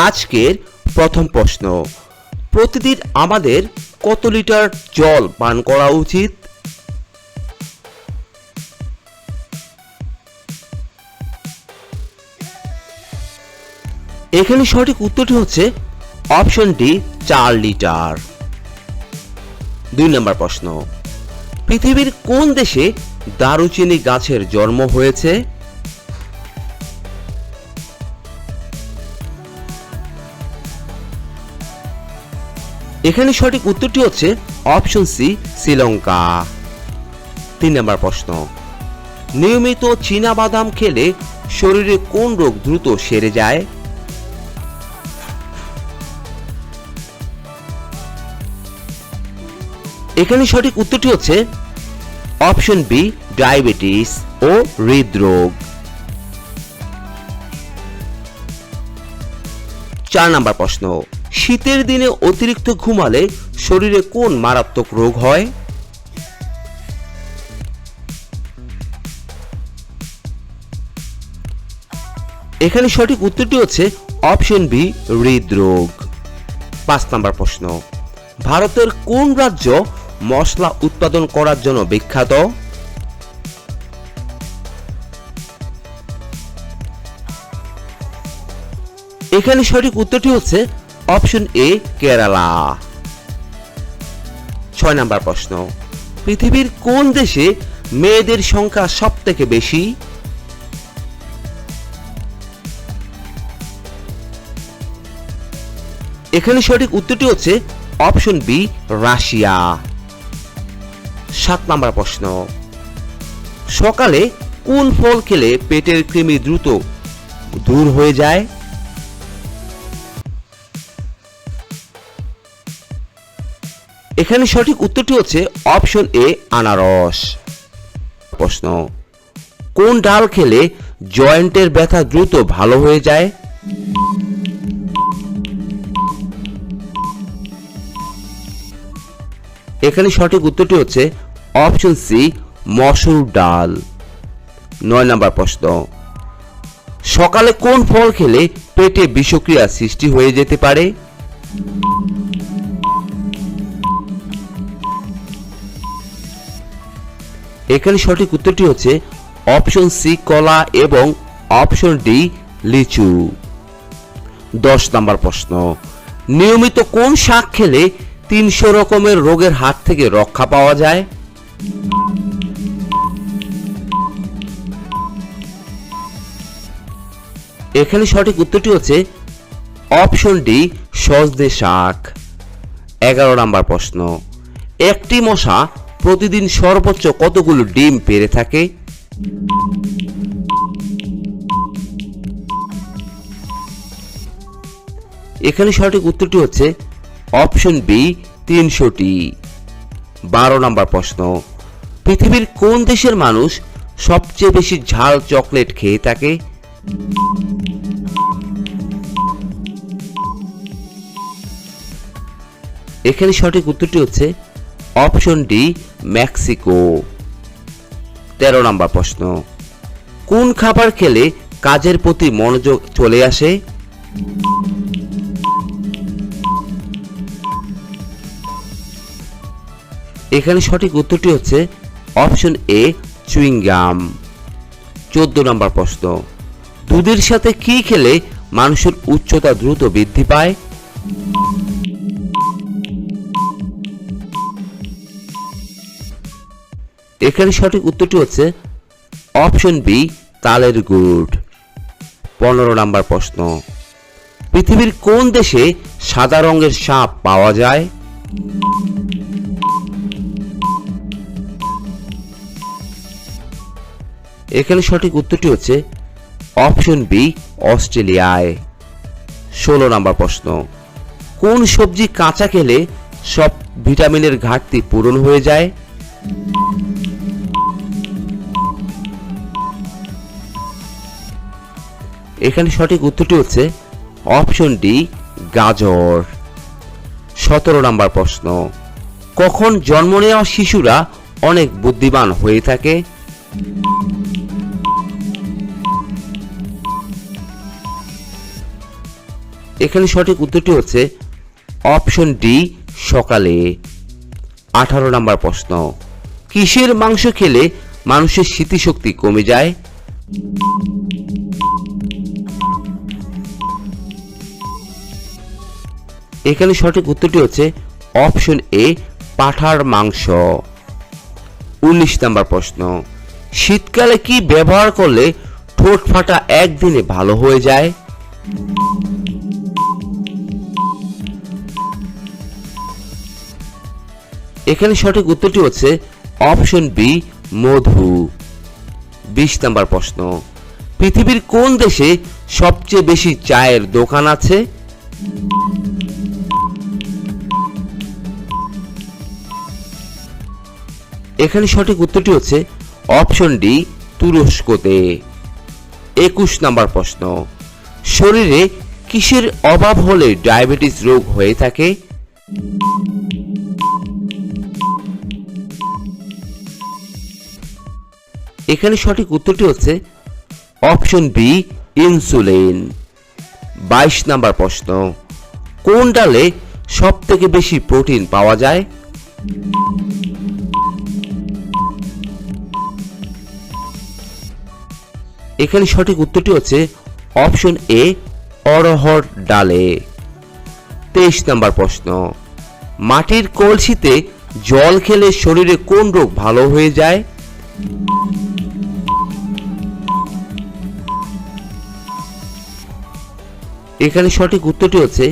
আজকের প্রথম প্রশ্ন, প্রতিদিন আমাদের কত লিটার জল পান করা উচিত? এখানে সঠিক উত্তরটি হচ্ছে অপশন ডি, 4 লিটার। 2 নম্বর প্রশ্ন, পৃথিবীর কোন দেশে দারুচিনি গাছের জন্ম হয়েছে? এখানে সঠিক উত্তরটি হচ্ছে অপশন সি, শ্রীলঙ্কা। 3 নম্বর প্রশ্ন, নিয়মিত চীনা বাদাম খেলে শরীরে কোন রোগ দ্রুত সেরে যায়? এখানে সঠিক উত্তরটি হচ্ছে অপশন বি, ডায়াবেটিস ও হৃদরোগ। 4 নম্বর প্রশ্ন, শীতের দিনে অতিরিক্ত ঘুমালে শরীরে কোন মারাত্মক রোগ হয়? এখানে সঠিক উত্তরটি হচ্ছে অপশন বি, হৃদরোগ। 5 নম্বর প্রশ্ন, ভারতের কোন রাজ্য মশলা উৎপাদন করার জন্য বিখ্যাত? এখানে সঠিক উত্তরটি হচ্ছে অপশন এ, কেরালা। 6 নম্বর প্রশ্ন, পৃথিবীর কোন দেশে মেয়েদের সংখ্যা সবথেকে বেশি? এখানে সঠিক উত্তরটি হচ্ছে অপশন বি, রাশিয়া। 7 নম্বর প্রশ্ন, সকালে কোন ফল খেলে পেটের কৃমি দ্রুত দূর হয়ে যায়? এখানে সঠিক উত্তরটি হচ্ছে অপশন এ, আনারস। প্রশ্ন, কোন ডাল খেলে জয়েন্টের ব্যথা দ্রুত ভালো হয়ে যায়? এখানে সঠিক উত্তরটি হচ্ছে অপশন সি, মসুর ডাল। 9 নম্বর প্রশ্ন, সকালে কোন ফল খেলে পেটে বিষক্রিয়া সৃষ্টি হয়ে যেতে পারে? এখানে সঠিক উত্তরটি হচ্ছে অপশন সি, কলা এবং অপশন ডি, লিচু। 10 নম্বর প্রশ্ন, নিয়মিত কোন শাক খেলে 300 রকমের রোগের হাত থেকে রক্ষা পাওয়া যায়? এখানে সঠিক উত্তরটি হচ্ছে অপশন ডি, সজনে শাক। 11 নম্বর প্রশ্ন, একটি মশা প্রতিদিন সর্বোচ্চ কতগুলো ডিম পেড়ে থাকে? এখানে সঠিক উত্তরটি হচ্ছে অপশন বি, 300টি। 12 নম্বর প্রশ্ন, পৃথিবীর কোন দেশের মানুষ সবচেয়ে বেশি ঝাল চকলেট খেয়ে থাকে? এখানে সঠিক উত্তরটি হচ্ছে অপশন ডি, মেক্সিকো। 13 নম্বর প্রশ্ন, কোন খাবার খেলে কাজের প্রতি মনোযোগ চলে আসে? এখানে সঠিক উত্তরটি হচ্ছে অপশন এ, চুইংগাম। 14 নম্বর প্রশ্ন, দুধের সাথে কি খেলে মানুষের উচ্চতা দ্রুত বৃদ্ধি পায়? এখানে সঠিক উত্তরটি হচ্ছে অপশন বি, তালের গুড়। 15 নম্বর প্রশ্ন, পৃথিবীর কোন দেশে সাদা রঙের সাপ পাওয়া যায়? এখানে সঠিক উত্তরটি হচ্ছে অপশন বি, অস্ট্রেলিয়ায়। 16 নম্বর প্রশ্ন, কোন সবজি কাঁচা খেলে সব ভিটামিনের ঘাটতি পূরণ হয়ে যায়? এখানে সঠিক উত্তরটি হচ্ছে অপশন ডি, গাজর। 17 নম্বর প্রশ্ন, কখন জন্ম নেওয়া শিশুরা অনেক বুদ্ধিমান হয়ে থাকে? এখানে সঠিক উত্তরটি হচ্ছে অপশন ডি সকালে। 18 নম্বর প্রশ্ন, কিসের মাংস খেলে মানুষের স্মৃতিশক্তি কমে যায়? এখানে সঠিক উত্তরটি হচ্ছে অপশন এ পাঁঠার মাংস। 19 নম্বর প্রশ্ন, শীতকালে কি ব্যবহার করলে ঠোঁট ফাটা একদিনে ভালো হয়ে যায়? এখানে সঠিক উত্তরটি হচ্ছে অপশন বি মধু। 20 নম্বর প্রশ্ন, পৃথিবীর কোন দেশে সবচেয়ে বেশি চায়ের দোকান আছে? এখানে সঠিক উত্তরটি হচ্ছে অপশন ডি তুরস্কতে। 21 নম্বর প্রশ্ন, শরীরে কিসের অভাব হলে ডায়াবেটিস রোগ হয়ে থাকে? এখানে সঠিক উত্তরটি হচ্ছে অপশন বি ইনসুলিন। 22 নম্বর প্রশ্ন, কোন ডালে সব থেকে বেশি প্রোটিন পাওয়া যায়? এখানে সঠিক উত্তরটি হচ্ছে অপশন এ অড়হর ডালে। 23 নম্বর প্রশ্ন, মাটির কলসিতে জল খেলে শরীরে কোন রোগ ভালো হয়ে যায়? এখানে সঠিক উত্তরটি হচ্ছে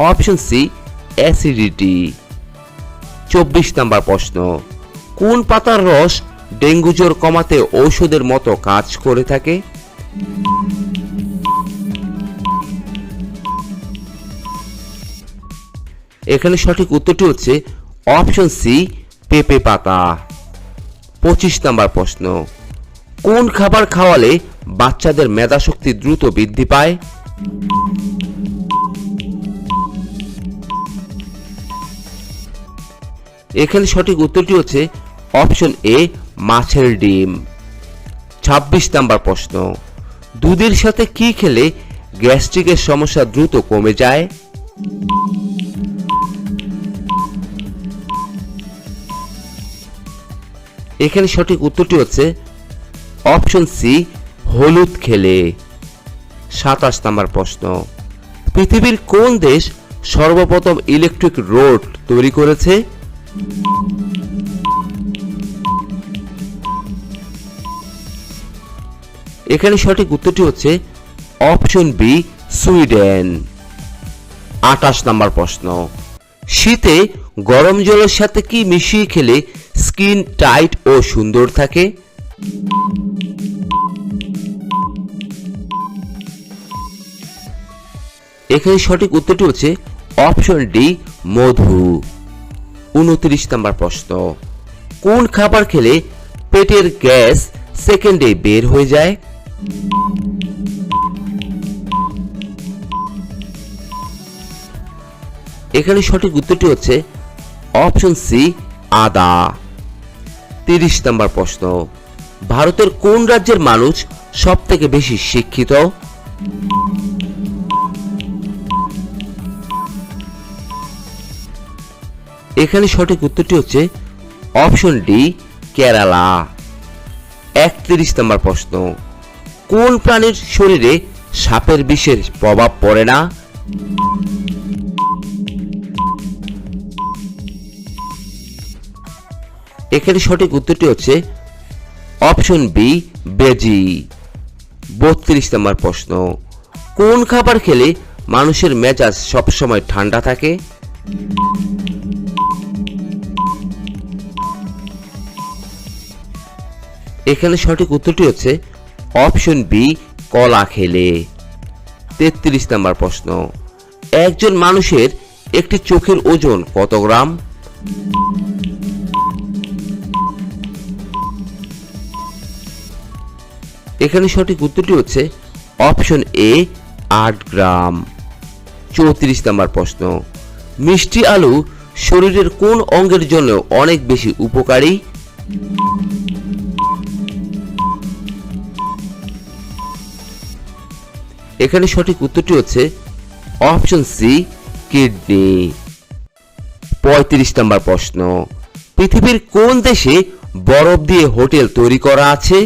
অপশন সি অ্যাসিডিটি। 24 নম্বর প্রশ্ন, কোন পাতার রস ডেঙ্গু জ্বর কমাতে ঔষধের মতো কাজ করে থাকে? এখানে সঠিক উত্তরটি হচ্ছে অপশন সি পেঁপে পাতা। 25 নম্বর প্রশ্ন, কোন খাবার খাওয়ালে বাচ্চাদের মেধাশক্তি দ্রুত বৃদ্ধি পায়? এখানে সঠিক উত্তরটি হচ্ছে অপশন এ মাছের ডিম। 26 নম্বর প্রশ্ন, দুধের সাথে কি খেলে গ্যাস্ট্রিকের সমস্যা দ্রুত কমে যায়? এখানে সঠিক উত্তরটি হচ্ছে অপশন সি হলুদ খেলে। 27 নম্বর প্রশ্ন, পৃথিবীর কোন দেশ সর্বপ্রথম ইলেকট্রিক রোড তৈরি করেছে? এখানে সঠিক উত্তরটি হচ্ছে অপশন বি সুইডেন। 28 নম্বর প্রশ্ন, শীতে গরম জলের সাথে কি মিশিয়ে খেলে স্কিন টাইট ও সুন্দর থাকে? এখানে সঠিক উত্তরটি হচ্ছে অপশন ডি মধু। 29 নম্বর প্রশ্ন, কোন খাবার খেলে পেটের গ্যাস সেকেন্ডে বের হয়ে যায়? এখানে সঠিক উত্তরটি হচ্ছে অপশন সি আদা। 30 নম্বর প্রশ্ন, ভারতের কোন রাজ্যের মানুষ সব থেকে বেশি শিক্ষিত? এখানে সঠিক উত্তরটি হচ্ছে অপশন ডি কেরালা। 31 নম্বর প্রশ্ন, কোন প্রাণীর শরীরে সাপের বিষের প্রভাব পড়ে না? এখানে সঠিক উত্তরটি হচ্ছে অপশন বি বেজি। 32 নম্বর প্রশ্ন, কোন খাবার খেলে মানুষের মেজাজ সবসময় ঠান্ডা থাকে? এখানে সঠিক উত্তরটি হচ্ছে অপশন বি কলা খেলে। 33 নম্বর প্রশ্ন, একজন মানুষের একটি চোখের ওজন কত গ্রাম? এখানে সঠিক উত্তরটি হচ্ছে অপশন এ 8 গ্রাম। 34 নম্বর প্রশ্ন, মিষ্টি আলু শরীরের কোন অঙ্গের জন্য অনেক বেশি উপকারী? এখানে সঠিক উত্তরটি হচ্ছে অপশন সি কিডনি। 35 নম্বর প্রশ্ন, পৃথিবীর কোন দেশে বরফ দিয়ে হোটেল তৈরি করা আছে?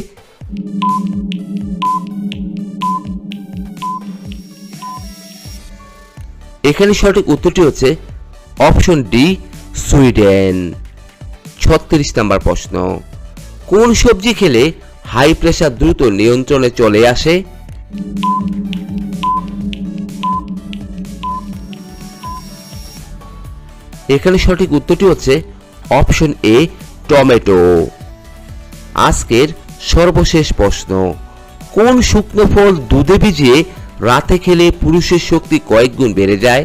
এখানে সঠিক উত্তরটি হচ্ছে অপশন ডি সুইডেন। 36 নম্বর প্রশ্ন, কোন সবজি খেলে হাই প্রেসার দ্রুত নিয়ন্ত্রণে চলে আসে? এখানে সঠিক উত্তরটি হচ্ছে অপশন এ টমেটো। আজকের সর্বশেষ প্রশ্ন, কোন শুকনো ফল দুধে ভিজিয়ে রাতে খেলে পুরুষের শক্তি কয়েক গুণ বেড়ে যায়?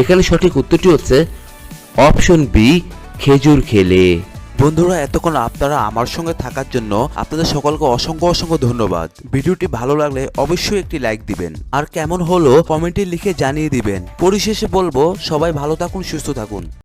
এখানে সঠিক উত্তরটি হচ্ছে অপশন বি খেজুর খেলে। বন্ধুরা, এতক্ষণ আপনারা আমার সঙ্গে থাকার জন্য আপনাদের সকলকে অসংখ্য অসংখ্য ধন্যবাদ। ভিডিওটি ভালো লাগলে অবশ্যই একটি লাইক দিবেন, আর কেমন হলো কমেন্টে লিখে জানিয়ে দিবেন। পরিশেষে বলবো, সবাই ভালো থাকুন, সুস্থ থাকুন।